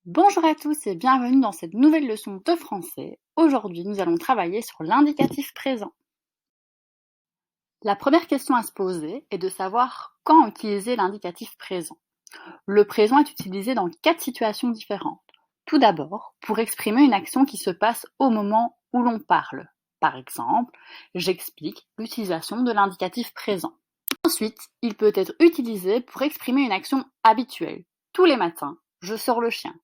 Bonjour à tous et bienvenue dans cette nouvelle leçon de français. Aujourd'hui, nous allons travailler sur l'indicatif présent. La première question à se poser est de savoir quand utiliser l'indicatif présent. Le présent est utilisé dans 4 situations différentes. Tout d'abord, pour exprimer une action qui se passe au moment où l'on parle. Par exemple, j'explique l'utilisation de l'indicatif présent. Ensuite, il peut être utilisé pour exprimer une action habituelle. Tous les matins, je sors le chien.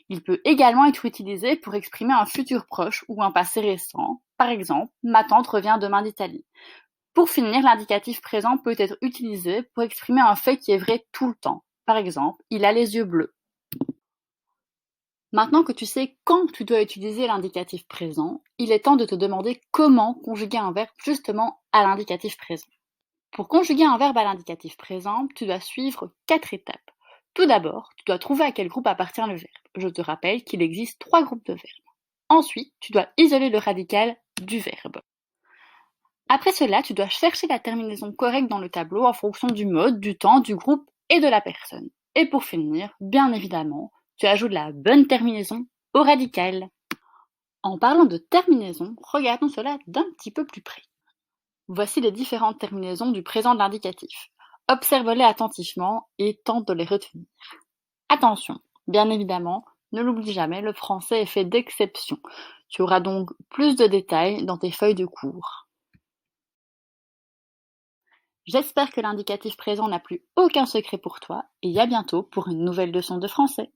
Il peut également être utilisé pour exprimer un futur proche ou un passé récent. Par exemple, ma tante revient demain d'Italie. Pour finir, l'indicatif présent peut être utilisé pour exprimer un fait qui est vrai tout le temps. Par exemple, il a les yeux bleus. Maintenant que tu sais quand tu dois utiliser l'indicatif présent, il est temps de te demander comment conjuguer un verbe justement à l'indicatif présent. Pour conjuguer un verbe à l'indicatif présent, tu dois suivre 4 étapes. Tout d'abord, tu dois trouver à quel groupe appartient le verbe. Je te rappelle qu'il existe 3 groupes de verbes. Ensuite, tu dois isoler le radical du verbe. Après cela, tu dois chercher la terminaison correcte dans le tableau en fonction du mode, du temps, du groupe et de la personne. Et pour finir, bien évidemment, tu ajoutes la bonne terminaison au radical. En parlant de terminaison, regardons cela d'un petit peu plus près. Voici les différentes terminaisons du présent de l'indicatif. Observe-les attentivement et tente de les retenir. Attention, bien évidemment, ne l'oublie jamais, le français est fait d'exceptions. Tu auras donc plus de détails dans tes feuilles de cours. J'espère que l'indicatif présent n'a plus aucun secret pour toi et à bientôt pour une nouvelle leçon de français.